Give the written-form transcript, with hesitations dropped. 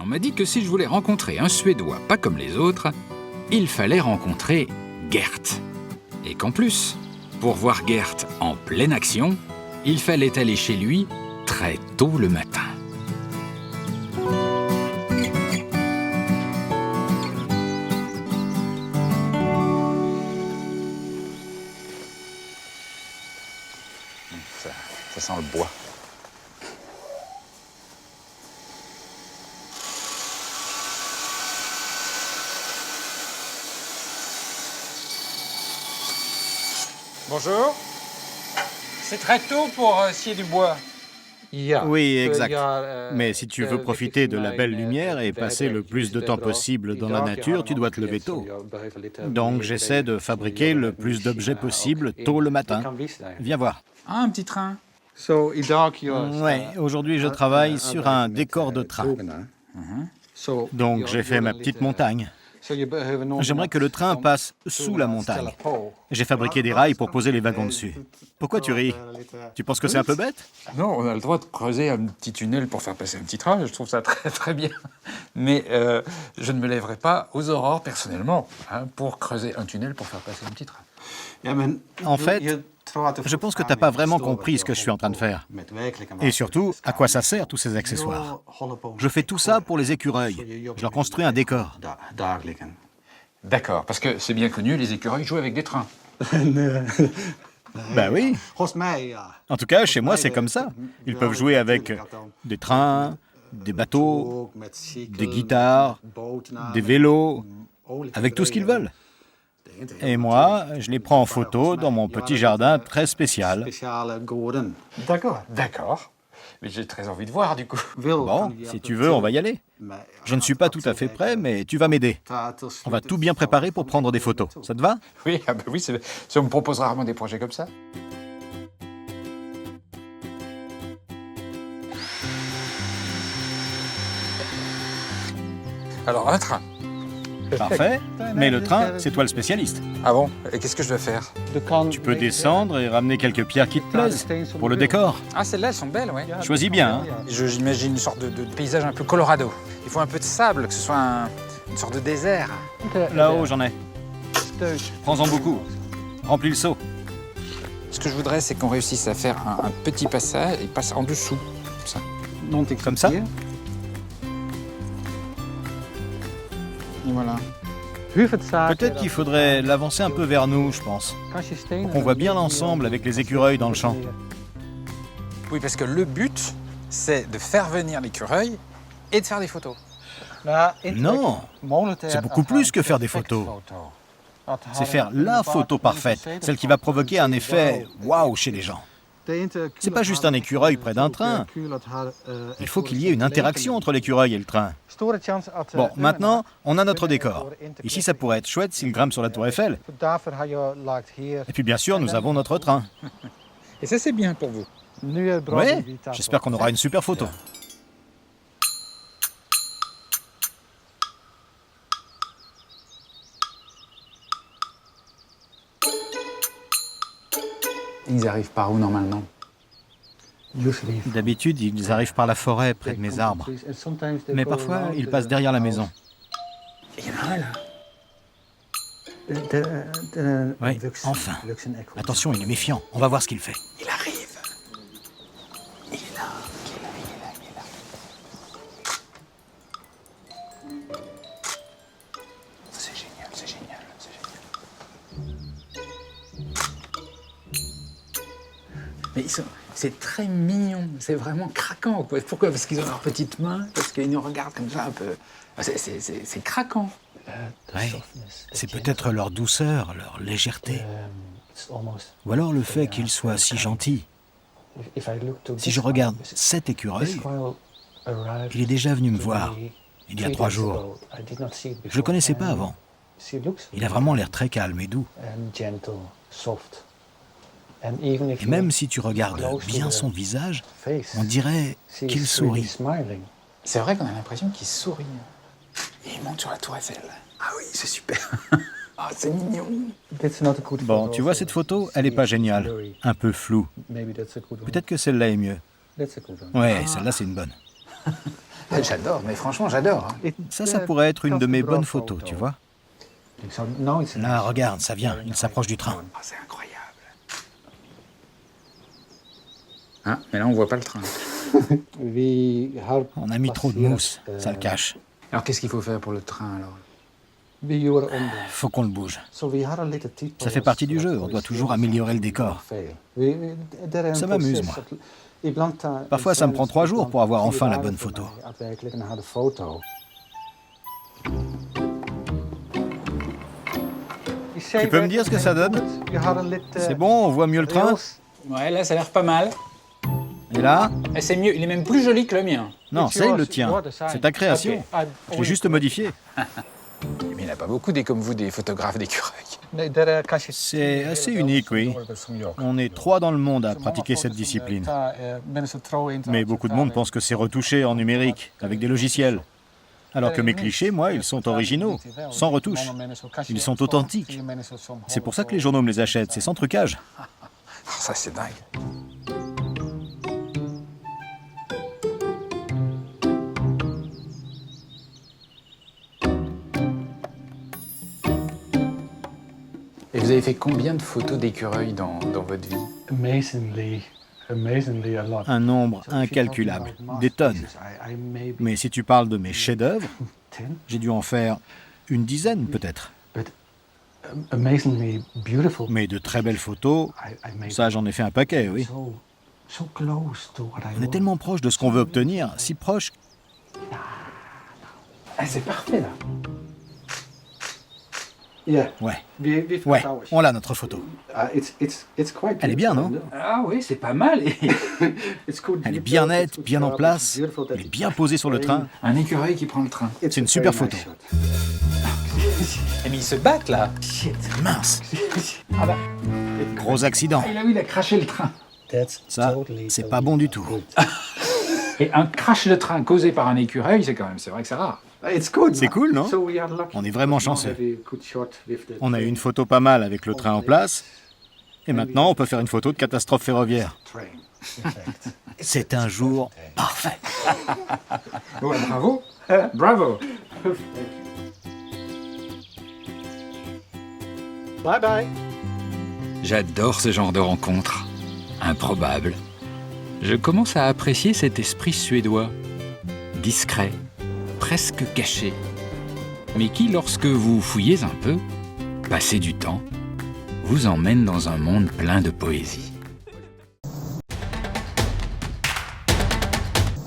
m'a dit que si je voulais rencontrer un Suédois pas comme les autres, il fallait rencontrer Gert. Et qu'en plus, pour voir Gert en pleine action, il fallait aller chez lui très tôt le matin. Ça sent le bois. Bonjour. C'est très tôt pour scier du bois. Oui, exact. Mais si tu veux profiter de la belle lumière et passer le plus de temps possible dans la nature, tu dois te lever tôt. Donc j'essaie de fabriquer le plus d'objets possible tôt le matin. Viens voir. Ah, un petit train. Ouais, aujourd'hui je travaille sur un décor de train. Donc j'ai fait ma petite montagne. J'aimerais que le train passe sous la montagne. J'ai fabriqué des rails pour poser les wagons dessus. Pourquoi tu ris? Tu penses que c'est un peu bête? Non, on a le droit de creuser un petit tunnel pour faire passer un petit train. Je trouve ça très très bien. Mais je ne me lèverai pas aux aurores personnellement pour creuser un tunnel pour faire passer un petit train. En fait, je pense que tu n'as pas vraiment compris ce que je suis en train de faire. Et surtout, à quoi ça sert tous ces accessoires? Je fais tout ça pour les écureuils. Je leur construis un décor. D'accord, parce que c'est bien connu, les écureuils jouent avec des trains. Ben oui. En tout cas, chez moi, c'est comme ça. Ils peuvent jouer avec des trains, des bateaux, des guitares, des vélos, avec tout ce qu'ils veulent. Et moi, je les prends en photo dans mon petit jardin très spécial. D'accord. D'accord. Mais j'ai très envie de voir, du coup. Bon, si tu veux, on va y aller. Je ne suis pas tout à fait prêt, mais tu vas m'aider. On va tout bien préparer pour prendre des photos. Ça te va? Oui, ah bah oui, on me propose rarement des projets comme ça. Alors, un train. Parfait. Mais le train, c'est toi le spécialiste. Ah bon? Et qu'est-ce que je dois faire? Tu peux descendre et ramener quelques pierres qui te plaisent pour le décor. Ah, celles-là, elles sont belles, oui. Choisis bien. Hein. J'imagine une sorte de paysage un peu Colorado. Il faut un peu de sable, que ce soit une sorte de désert. Là-haut, j'en ai. Prends-en beaucoup. Remplis le seau. Ce que je voudrais, c'est qu'on réussisse à faire un petit passage et passer en dessous. Comme ça. Comme ça? Et voilà. Peut-être qu'il faudrait l'avancer un peu vers nous, je pense. Pour qu'on voit bien l'ensemble avec les écureuils dans le champ. Oui, parce que le but, c'est de faire venir l'écureuil et de faire des photos. Non, c'est beaucoup plus que faire des photos. C'est faire la photo parfaite, celle qui va provoquer un effet waouh chez les gens. C'est pas juste un écureuil près d'un train. Il faut qu'il y ait une interaction entre l'écureuil et le train. Bon, maintenant, on a notre décor. Ici, ça pourrait être chouette s'il grimpe sur la tour Eiffel. Et puis, bien sûr, nous avons notre train. Et ça, c'est bien pour vous. Oui, j'espère qu'on aura une super photo. Ils arrivent par où, normalement? D'habitude, ils arrivent par la forêt, près de mes arbres. Mais parfois, ils passent derrière la maison. Il y en a un, là. Oui, enfin. Attention, il est méfiant. On va voir ce qu'il fait. Il arrive. Il est là. Il est là. C'est génial. Mais c'est très mignon, c'est vraiment craquant. Quoi. Pourquoi? Parce qu'ils ont leurs petites mains, parce qu'ils nous regardent comme ça un peu. C'est craquant. Oui, c'est peut-être leur douceur, leur légèreté. Ou alors le fait qu'ils soient si gentils. Si je regarde cet écureuil, il est déjà venu me voir, il y a 3 jours. Je ne le connaissais pas avant. Il a vraiment l'air très calme et doux. Et même si tu regardes bien son visage, on dirait qu'il sourit. C'est vrai qu'on a l'impression qu'il sourit. Et il monte sur la tour Eiffel. Ah oui, c'est super. Ah, c'est mignon. Bon, tu vois cette photo, elle n'est pas géniale. Un peu floue. Peut-être que celle-là est mieux. Ouais, celle-là c'est une bonne. J'adore, mais franchement, j'adore. Ça pourrait être une de mes bonnes photos, tu vois. Là, regarde, ça vient, il s'approche du train. Oh, c'est incroyable. Hein, mais là, on voit pas le train. On a mis trop de mousse, ça le cache. Alors, qu'est-ce qu'il faut faire pour le train, alors? Faut qu'on le bouge. Ça fait partie du jeu, on doit toujours améliorer le décor. Ça m'amuse, moi. Parfois, ça me prend 3 jours pour avoir enfin la bonne photo. Tu peux me dire ce que ça donne? C'est bon, on voit mieux le train? Ouais, là, ça a l'air pas mal. Et là? Et c'est mieux, il est même plus joli que le mien. Non, c'est le tien. C'est ta création. Je l'ai juste modifié. Mais il n'y en a pas beaucoup des comme vous, des photographes d'écureuils. C'est assez unique, oui. On est 3 dans le monde à pratiquer cette discipline. Mais beaucoup de monde pense que c'est retouché en numérique, avec des logiciels. Alors que mes clichés, moi, ils sont originaux, sans retouche. Ils sont authentiques. C'est pour ça que les journaux me les achètent, c'est sans trucage. Ça, c'est dingue. Et vous avez fait combien de photos d'écureuils dans votre vie? Un nombre incalculable, des tonnes. Mais si tu parles de mes chefs-d'œuvre, j'ai dû en faire une dizaine peut-être. Mais de très belles photos, ça j'en ai fait un paquet, oui. On est tellement proche de ce qu'on veut obtenir, si proche. Ah, c'est parfait là. Ouais, on l'a notre photo. Elle est bien, non? Ah oui, c'est pas mal. Elle est bien nette, bien en place, elle est bien posée sur le train. Un écureuil qui prend le train. C'est une super photo. Mais ils se battent là. Mince. Ah bah. Gros accident. Il a craché le train. Ça, c'est pas bon du tout. Et un crash de train causé par un écureuil, c'est vrai que c'est rare. C'est cool, non? On est vraiment chanceux. On a eu une photo pas mal avec le train en place, et maintenant on peut faire une photo de catastrophe ferroviaire. C'est un jour parfait. Ouais, bravo. Bravo. Bye bye. J'adore ce genre de rencontre. Improbable. Je commence à apprécier cet esprit suédois. Discret, presque caché, mais qui, lorsque vous fouillez un peu, passez du temps, vous emmène dans un monde plein de poésie.